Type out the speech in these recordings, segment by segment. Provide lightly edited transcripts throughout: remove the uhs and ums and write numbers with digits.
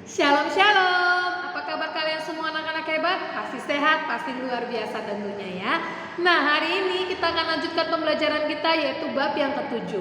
Shalom shalom, apa kabar kalian semua anak-anak hebat? Pasti sehat, pasti luar biasa tentunya ya. Nah, hari ini kita akan lanjutkan pembelajaran kita yaitu bab yang ke-7.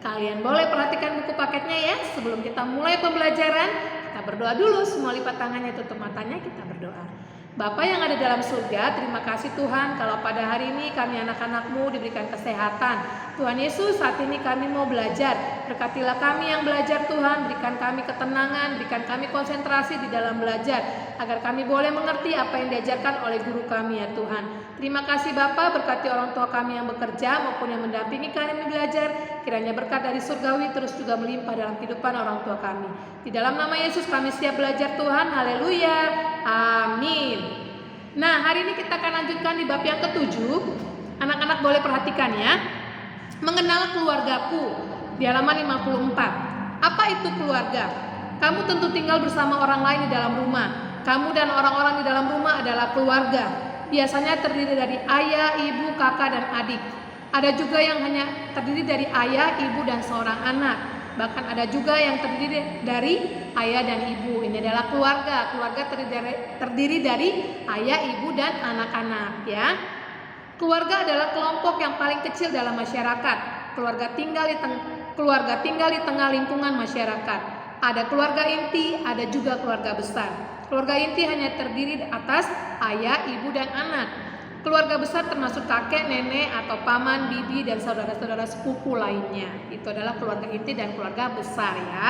Kalian boleh perhatikan buku paketnya ya. Sebelum kita mulai pembelajaran, kita berdoa dulu. Semua lipat tangannya, tutup matanya, kita berdoa. Bapa yang ada dalam surga, terima kasih Tuhan kalau pada hari ini kami anak-anak-Mu diberikan kesehatan. Tuhan Yesus, saat ini kami mau belajar. Berkatilah kami yang belajar Tuhan, berikan kami ketenangan, berikan kami konsentrasi di dalam belajar, agar kami boleh mengerti apa yang diajarkan oleh guru kami ya Tuhan. Terima kasih Bapa, berkati orang tua kami yang bekerja maupun yang mendampingi kami belajar. Kiranya berkat dari surgawi terus juga melimpah dalam kehidupan orang tua kami. Di dalam nama Yesus kami siap belajar Tuhan, haleluya, amin. Nah, hari ini kita akan lanjutkan di bab yang ke-7. Anak-anak boleh perhatikan ya. Mengenal keluargaku, di halaman 54. Apa itu keluarga? Kamu tentu tinggal bersama orang lain di dalam rumah. Kamu dan orang-orang di dalam rumah adalah keluarga. Biasanya terdiri dari ayah, ibu, kakak, dan adik. Ada juga yang hanya terdiri dari ayah, ibu, dan seorang anak. Bahkan ada juga yang terdiri dari ayah dan ibu. Ini adalah keluarga. Keluarga terdiri dari ayah, ibu, dan anak-anak ya. Keluarga adalah kelompok yang paling kecil dalam masyarakat. Keluarga tinggal di tengah lingkungan masyarakat. Ada keluarga inti, ada juga keluarga besar. Keluarga inti hanya terdiri atas ayah, ibu, dan anak. Keluarga besar termasuk kakek, nenek, atau paman, bibi, dan saudara-saudara sepupu lainnya. Itu adalah keluarga inti dan keluarga besar ya.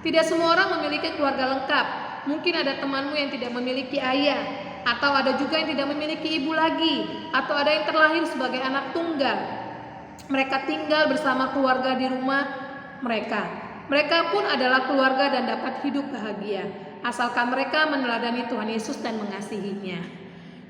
Tidak semua orang memiliki keluarga lengkap. Mungkin ada temanmu yang tidak memiliki ayah, atau ada juga yang tidak memiliki ibu lagi, atau ada yang terlahir sebagai anak tunggal. Mereka tinggal bersama keluarga di rumah mereka. Mereka pun adalah keluarga dan dapat hidup bahagia, asalkan mereka meneladani Tuhan Yesus dan mengasihinya.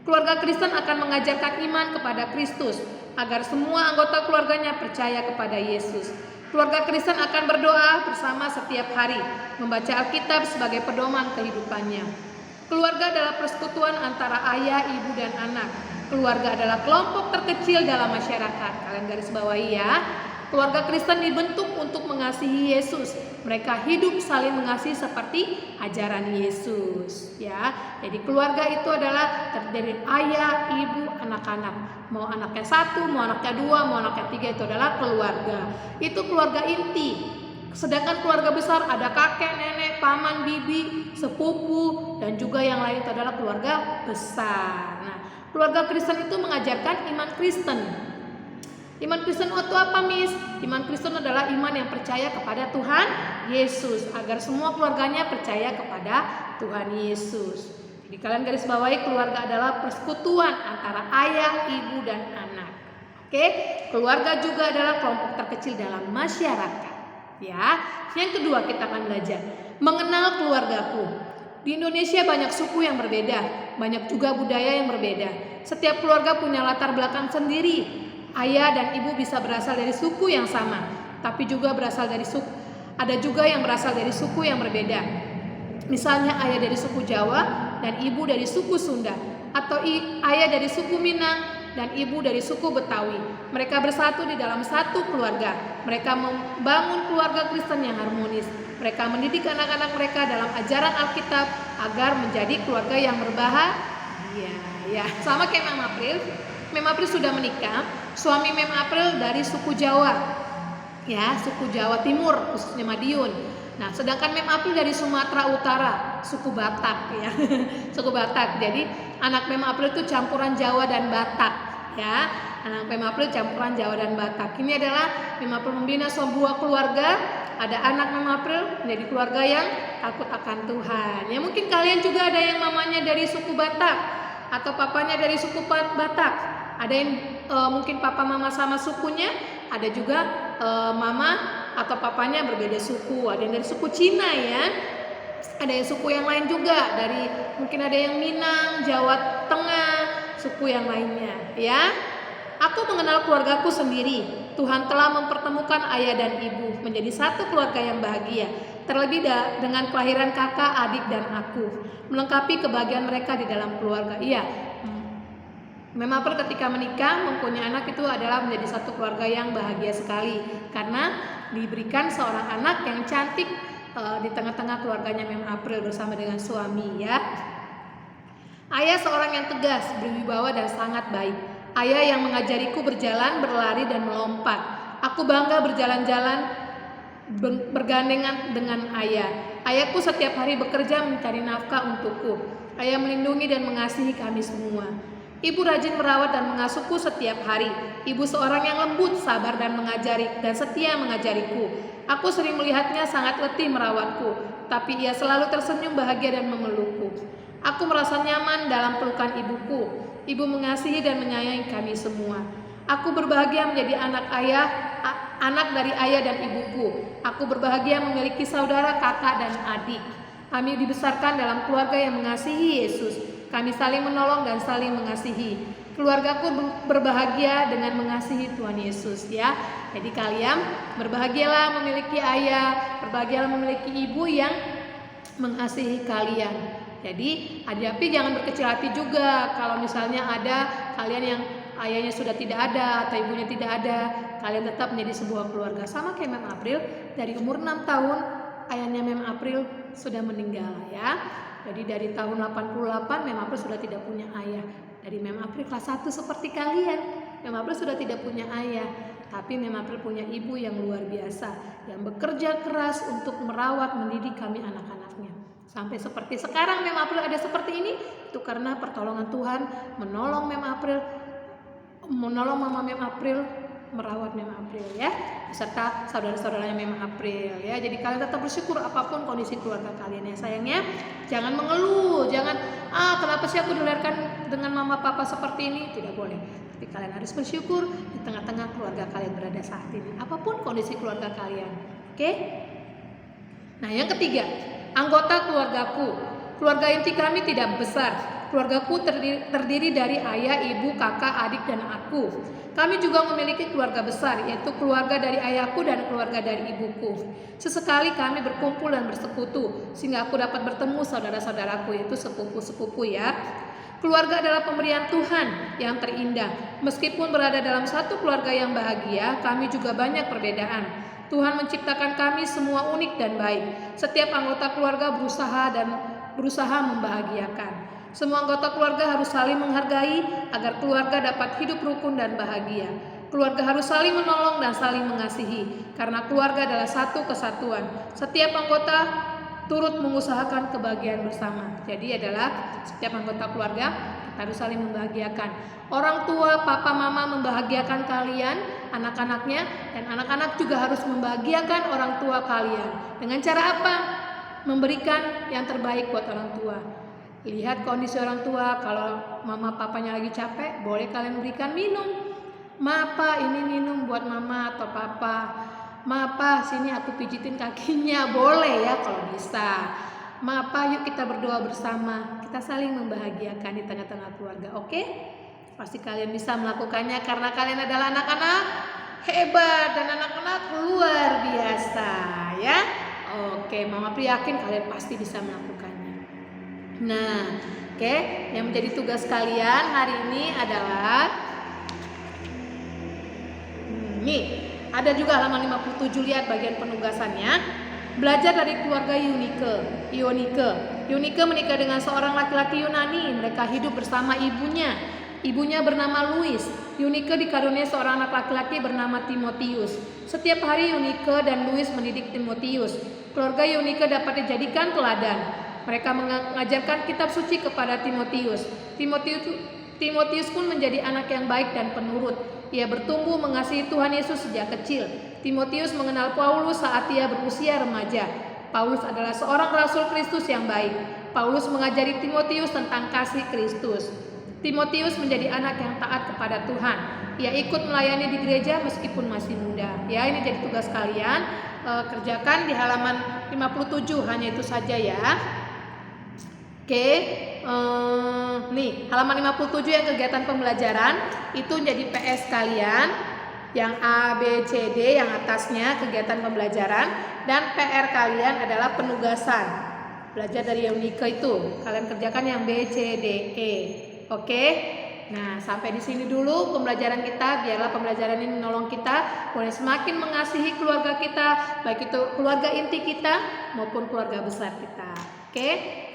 Keluarga Kristen akan mengajarkan iman kepada Kristus, agar semua anggota keluarganya percaya kepada Yesus. Keluarga Kristen akan berdoa bersama setiap hari, membaca Alkitab sebagai pedoman kehidupannya. Keluarga adalah persekutuan antara ayah, ibu, dan anak. Keluarga adalah kelompok terkecil dalam masyarakat. Kalian garis bawahi ya. Keluarga Kristen dibentuk untuk mengasihi Yesus. Mereka hidup saling mengasihi seperti ajaran Yesus ya. Jadi keluarga itu adalah terdiri ayah, ibu, anak-anak. Mau anaknya 1, mau anaknya 2, mau anaknya 3, itu adalah keluarga. Itu keluarga inti. Sedangkan keluarga besar ada kakek, nenek, paman, bibi, sepupu, dan juga yang lain itu adalah keluarga besar. Nah, keluarga Kristen itu mengajarkan iman Kristen. Iman Kristen itu apa, Miss? Iman Kristen adalah iman yang percaya kepada Tuhan Yesus, agar semua keluarganya percaya kepada Tuhan Yesus. Jadi kalian garis bawahi, keluarga adalah persekutuan antara ayah, ibu, dan anak. Oke, keluarga juga adalah kelompok terkecil dalam masyarakat. Ya, yang kedua kita akan belajar mengenal keluargaku. Di Indonesia banyak suku yang berbeda, banyak juga budaya yang berbeda. Setiap keluarga punya latar belakang sendiri. Ayah dan ibu bisa berasal dari suku yang sama, tapi juga ada juga yang berasal dari suku yang berbeda. Misalnya ayah dari suku Jawa dan ibu dari suku Sunda, atau ayah dari suku Minang dan ibu dari suku Betawi. Mereka bersatu di dalam satu keluarga. Mereka membangun keluarga Kristen yang harmonis. Mereka mendidik anak-anak mereka dalam ajaran Alkitab agar menjadi keluarga yang berbahagia. Ya, sama kayak Mem April. Mem April sudah menikah. Suami Mem April dari suku Jawa. Ya, suku Jawa Timur, khususnya Madiun. Nah, sedangkan Mem April dari Sumatera Utara, suku Batak ya. Suku Batak. Jadi, anak Mem April itu campuran Jawa dan Batak ya. Anak Mem April campuran Jawa dan Batak. Ini adalah Mem April membina sebuah keluarga. Ada anak Mem April menjadi keluarga yang takut akan Tuhan. Ya, mungkin kalian juga ada yang mamanya dari suku Batak atau papanya dari suku Batak. Ada yang mungkin papa mama sama sukunya, ada juga mama atau papanya berbeda suku. Ada yang dari suku Cina ya, ada yang suku yang lain juga, dari mungkin ada yang Minang, Jawa Tengah, suku yang lainnya ya. Aku mengenal keluargaku sendiri. Tuhan telah mempertemukan ayah dan ibu menjadi satu keluarga yang bahagia. Terlebih dengan kelahiran kakak, adik, dan aku, melengkapi kebahagiaan mereka di dalam keluarga. Iya, Mem April ketika menikah mempunyai anak itu adalah menjadi satu keluarga yang bahagia sekali, karena diberikan seorang anak yang cantik, di tengah-tengah keluarganya Mem April bersama dengan suami ya. Ayah seorang yang tegas, berwibawa dan sangat baik. Ayah yang mengajariku berjalan, berlari dan melompat. Aku bangga berjalan-jalan bergandengan dengan ayah. Ayahku setiap hari bekerja mencari nafkah untukku. Ayah melindungi dan mengasihi kami semua. Ibu rajin merawat dan mengasuhku setiap hari. Ibu seorang yang lembut, sabar dan setia mengajariku. Aku sering melihatnya sangat letih merawatku, tapi ia selalu tersenyum bahagia dan memelukku. Aku merasa nyaman dalam pelukan ibuku. Ibu mengasihi dan menyayangi kami semua. Aku berbahagia menjadi anak dari ayah dan ibuku. Aku berbahagia memiliki saudara, kakak, dan adik. Kami dibesarkan dalam keluarga yang mengasihi Yesus. Kami saling menolong dan saling mengasihi. Keluargaku berbahagia dengan mengasihi Tuhan Yesus ya. Jadi kalian berbahagialah memiliki ayah, berbahagialah memiliki ibu yang mengasihi kalian. Jadi adik-adik jangan berkecil hati juga kalau misalnya ada kalian yang ayahnya sudah tidak ada atau ibunya tidak ada, kalian tetap menjadi sebuah keluarga. Sama kayak Mem April, dari umur 6 tahun ayahnya Mem April sudah meninggal ya. Jadi dari tahun 88 Mem April sudah tidak punya ayah. Dari Mem April kelas 1 seperti kalian, Mem April sudah tidak punya ayah, tapi Mem April punya ibu yang luar biasa yang bekerja keras untuk merawat mendidik kami anak-anaknya. Sampai seperti sekarang Mem April ada seperti ini, itu karena pertolongan Tuhan menolong Mama Mem April, merawat Mem April ya, beserta saudara-saudaranya Mem April ya. Jadi kalian tetap bersyukur apapun kondisi keluarga kalian ya sayangnya. Jangan mengeluh, jangan kenapa sih aku dilahirkan dengan mama papa seperti ini, tidak boleh. Tapi kalian harus bersyukur di tengah-tengah keluarga kalian berada saat ini, apapun kondisi keluarga kalian. Oke? Nah, yang ketiga, anggota keluargaku. Keluarga inti kami tidak besar. Keluargaku terdiri dari ayah, ibu, kakak, adik, dan aku. Kami juga memiliki keluarga besar, yaitu keluarga dari ayahku dan keluarga dari ibuku. Sesekali kami berkumpul dan bersekutu, sehingga aku dapat bertemu saudara-saudaraku, yaitu sepupu-sepupu ya. Keluarga adalah pemberian Tuhan yang terindah. Meskipun berada dalam satu keluarga yang bahagia, kami juga banyak perbedaan. Tuhan menciptakan kami semua unik dan baik. Setiap anggota keluarga berusaha membahagiakan. Semua anggota keluarga harus saling menghargai agar keluarga dapat hidup rukun dan bahagia. Keluarga harus saling menolong dan saling mengasihi, karena keluarga adalah satu kesatuan. Setiap anggota turut mengusahakan kebahagiaan bersama. Jadi adalah setiap anggota keluarga kita harus saling membahagiakan. Orang tua, papa, mama membahagiakan kalian, anak-anaknya, dan anak-anak juga harus membahagiakan orang tua kalian. Dengan cara apa? Memberikan yang terbaik buat orang tua. Lihat kondisi orang tua, kalau mama papanya lagi capek, boleh kalian berikan minum. Ma, pa, ini minum buat mama atau papa. Ma, pa, sini aku pijitin kakinya, boleh ya kalau bisa. Ma, pa, yuk kita berdoa bersama. Kita saling membahagiakan di tengah-tengah keluarga, oke? Pasti kalian bisa melakukannya karena kalian adalah anak-anak hebat dan anak-anak luar biasa ya. Oke, Mama Pri yakin kalian pasti bisa melakukannya. Nah, oke, yang menjadi tugas kalian hari ini adalah nih, ada juga halaman 57, lihat bagian penugasannya. Belajar dari keluarga Ionike. Ionike menikah dengan seorang laki-laki Yunani. Mereka hidup bersama ibunya. Ibunya bernama Louis. Ionike dikaruniai seorang anak laki-laki bernama Timotius. Setiap hari Ionike dan Louis mendidik Timotius. Keluarga Ionike dapat dijadikan teladan. Mereka mengajarkan kitab suci kepada Timotius. Timotius pun menjadi anak yang baik dan penurut. Ia bertumbuh mengasihi Tuhan Yesus sejak kecil. Timotius mengenal Paulus saat ia berusia remaja. Paulus adalah seorang rasul Kristus yang baik. Paulus mengajari Timotius tentang kasih Kristus. Timotius menjadi anak yang taat kepada Tuhan. Ia ikut melayani di gereja meskipun masih muda. Ya, ini jadi tugas kalian. Kerjakan di halaman 57, hanya itu saja ya. Oke, nih halaman 57 yang kegiatan pembelajaran itu jadi PS kalian. Yang A, B, C, D yang atasnya kegiatan pembelajaran, dan PR kalian adalah penugasan. Belajar dari Ionike itu, kalian kerjakan yang B, C, D, E. Oke, Nah, sampai di sini dulu pembelajaran kita. Biarlah pembelajaran ini menolong kita boleh semakin mengasihi keluarga kita, baik itu keluarga inti kita maupun keluarga besar kita. Oke,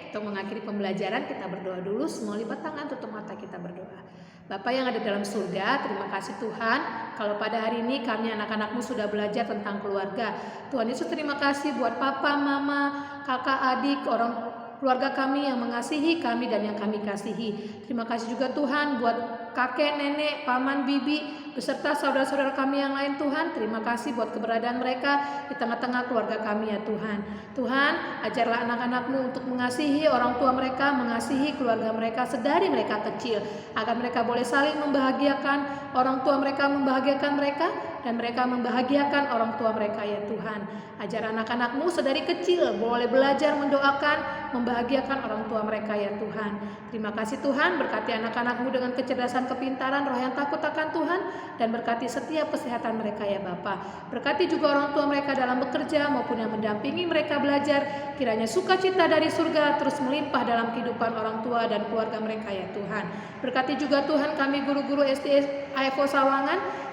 untuk mengakhiri pembelajaran kita berdoa dulu. Semua lipat tangan, tutup mata, kita berdoa. Bapak yang ada dalam surga, terima kasih Tuhan kalau pada hari ini kami anak-anak-Mu sudah belajar tentang keluarga. Tuhan Yesus, terima kasih buat papa, mama, kakak, adik, orang keluarga kami yang mengasihi kami dan yang kami kasihi. Terima kasih juga Tuhan buat kakek, nenek, paman, bibi, beserta saudara-saudara kami yang lain Tuhan. Terima kasih buat keberadaan mereka di tengah-tengah keluarga kami ya Tuhan. Tuhan, ajarlah anak-anak-Mu untuk mengasihi orang tua mereka, mengasihi keluarga mereka sedari mereka kecil, agar mereka boleh saling membahagiakan orang tua mereka, membahagiakan mereka, dan mereka membahagiakan orang tua mereka ya Tuhan. Ajar anak-anak-Mu sedari kecil boleh belajar mendoakan, membahagiakan orang tua mereka ya Tuhan. Terima kasih Tuhan, berkati anak-anak-Mu dengan kecerdasan, kepintaran, roh yang takut akan Tuhan, dan berkati setiap kesehatan mereka ya Bapa. Berkati juga orang tua mereka dalam bekerja maupun yang mendampingi mereka belajar. Kiranya sukacita dari surga terus melimpah dalam kehidupan orang tua dan keluarga mereka ya Tuhan. Berkati juga Tuhan kami guru-guru SD AFO Sawangan.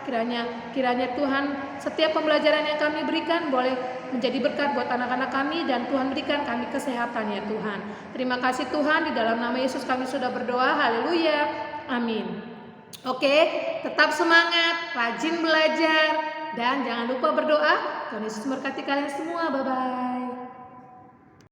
Kiranya Tuhan setiap pembelajaran yang kami berikan boleh menjadi berkat buat anak-anak kami, dan Tuhan berikan kami kesehatan ya Tuhan. Terima kasih Tuhan, di dalam nama Yesus kami sudah berdoa. Haleluya. Amin. Oke, tetap semangat, rajin belajar, dan jangan lupa berdoa. Tuhan Yesus memberkati kalian semua. Bye-bye.